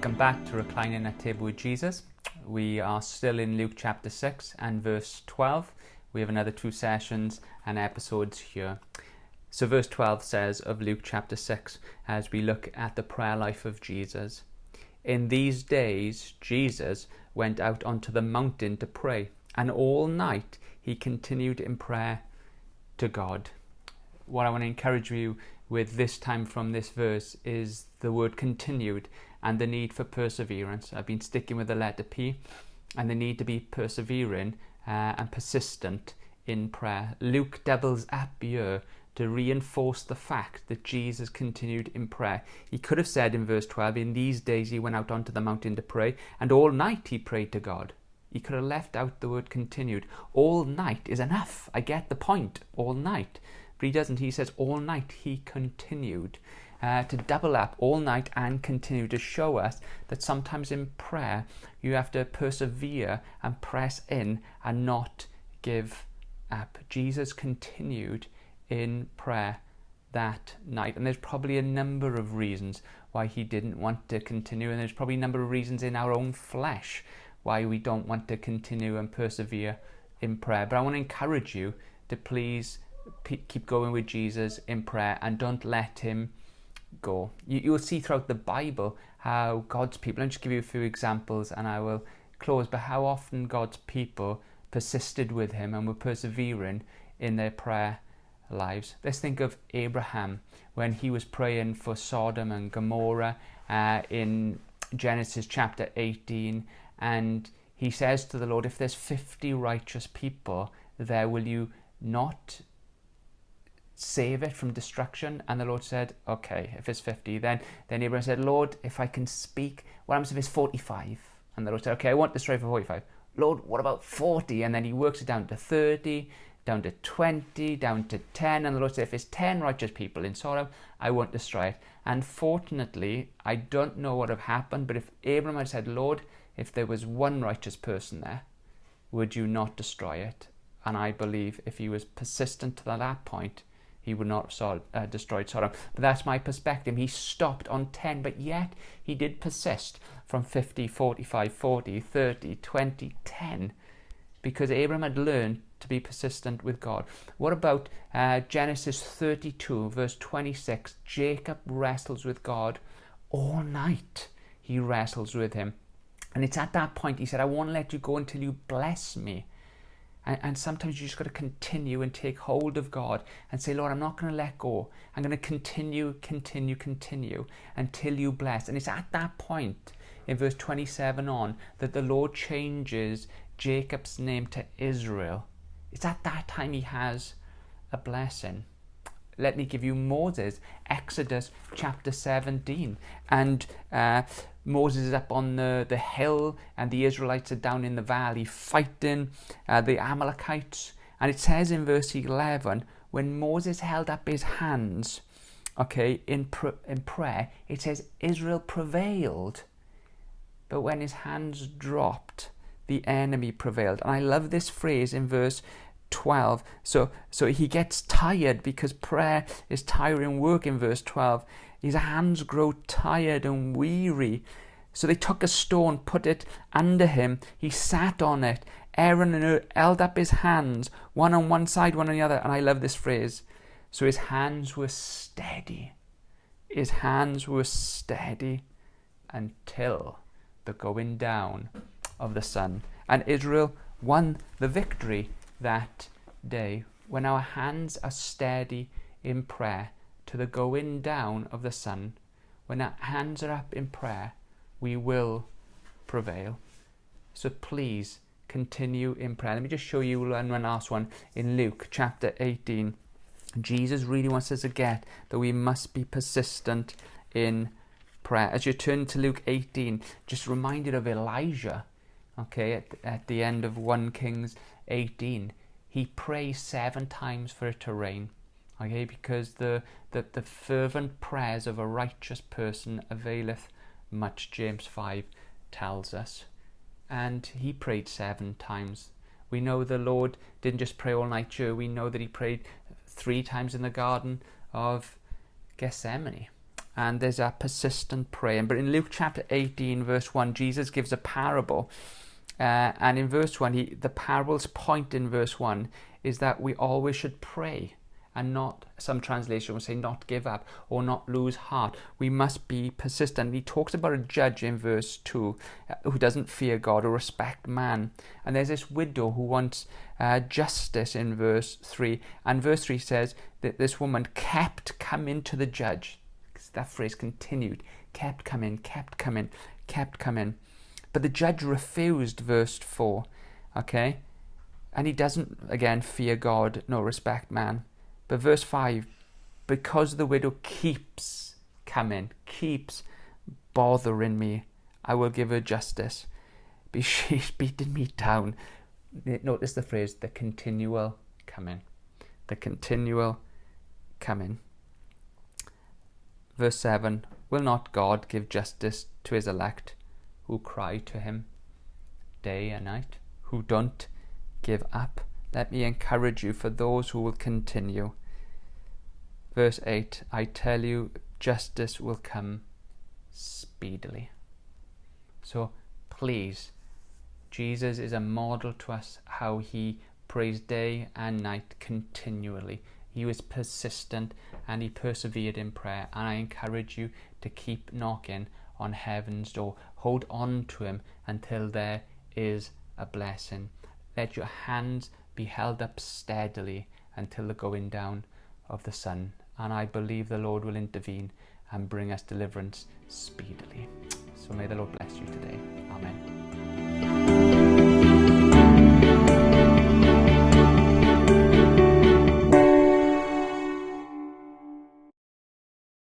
Welcome back to Reclining at Table with Jesus. We are still in Luke chapter 6 and verse 12. We have another 2 sessions and episodes here. So verse 12 says of Luke chapter 6, as we look at the prayer life of Jesus. In these days, Jesus went out onto the mountain to pray, and all night he continued in prayer to God. What I want to encourage you with this time from this verse is the word continued and the need for perseverance. I've been sticking with the letter P, and the need to be persevering and persistent in prayer. Luke doubles up here to reinforce the fact that Jesus continued in prayer. He could have said in verse 12, in these days he went out onto the mountain to pray, and all night he prayed to God. He could have left out the word continued. All night is enough. I get the point. All night. But he doesn't. He says all night he continued. To double up all night and continue, to show us that sometimes in prayer you have to persevere and press in and not give up. Jesus continued in prayer that night, and there's probably a number of reasons why he didn't want to continue, and there's probably a number of reasons in our own flesh why we don't want to continue and persevere in prayer. But I want to encourage you to please keep going with Jesus in prayer and don't let him go. You'll see throughout the Bible how God's people, I'll just give you a few examples and I will close, but how often God's people persisted with him and were persevering in their prayer lives. Let's think of Abraham when he was praying for Sodom and Gomorrah in Genesis chapter 18, and he says to the Lord, if there's 50 righteous people there, will you not save it from destruction? And the Lord said, okay, if it's 50. Then Abraham said, Lord, if I can speak, what happens if it's 45? And the Lord said, okay, I won't destroy for 45. Lord, what about 40? And then he works it down to 30, down to 20, down to 10. And the Lord said, if it's 10 righteous people in Sodom, I won't destroy it. And fortunately, I don't know what would have happened, but if Abraham had said, Lord, if there was one righteous person there, would you not destroy it? And I believe if he was persistent to that point, he would not have destroyed Sodom. But that's my perspective. He stopped on 10, but yet he did persist from 50, 45, 40, 30, 20, 10, because Abraham had learned to be persistent with God. What about Genesis 32, verse 26? Jacob wrestles with God all night. He wrestles with him. And it's at that point he said, I won't let you go until you bless me. And sometimes you just got to continue and take hold of God and say, Lord, I'm not going to let go. I'm going to continue until you bless. And it's at that point in verse 27 on that the Lord changes Jacob's name to Israel. It's at that time he has a blessing. Let me give you Moses, Exodus chapter 17. And Moses is up on the hill and the Israelites are down in the valley fighting the Amalekites. And it says in verse 11, when Moses held up his hands, in prayer, it says Israel prevailed. But when his hands dropped, the enemy prevailed. And I love this phrase in verse 12. So he gets tired because prayer is tiring work in verse 12. His hands grow tired and weary. So they took a stone, put it under him. He sat on it. Aaron and Hur held up his hands, one on one side, one on the other. And I love this phrase. So his hands were steady. His hands were steady until the going down of the sun. And Israel won the victory that day. When our hands are steady in prayer to the going down of the sun, when our hands are up in prayer, we will prevail. So please continue in prayer. Let me just show you one last one in Luke chapter 18. Jesus really wants us to get that we must be persistent in prayer. As you turn to Luke 18, just reminded of Elijah, at the end of 1 Kings 18. He prays 7 times for it to rain, because the fervent prayers of a righteous person availeth much, James 5 tells us. And he prayed 7 times. We know the Lord didn't just pray all night here. We know that he prayed 3 times in the Garden of Gethsemane. and there's a persistent praying. But in Luke chapter 18, verse 1, Jesus gives a parable. And in verse 1, the parable's point in verse 1 is that we always should pray and not, some translation will say, not give up or not lose heart. We must be persistent. He talks about a judge in verse 2 who doesn't fear God or respect man. And there's this widow who wants justice in verse 3. And verse 3 says that this woman kept coming to the judge. That phrase continued. Kept coming, kept coming, kept coming. But the judge refused, verse 4. Okay? And he doesn't, again, fear God nor respect man. But verse 5, because the widow keeps coming, keeps bothering me, I will give her justice. But she's beaten me down. Notice the phrase, the continual coming. The continual coming. Verse 7, will not God give justice to his elect who cry to him day and night, who don't give up? Let me encourage you for those who will continue. Verse 8, I tell you, justice will come speedily. So please, Jesus is a model to us how he prays day and night continually. He was persistent and he persevered in prayer. And I encourage you to keep knocking on heaven's door. Hold on to him until there is a blessing. Let your hands be held up steadily until the going down of the sun. And I believe the Lord will intervene and bring us deliverance speedily. So may the Lord bless you today.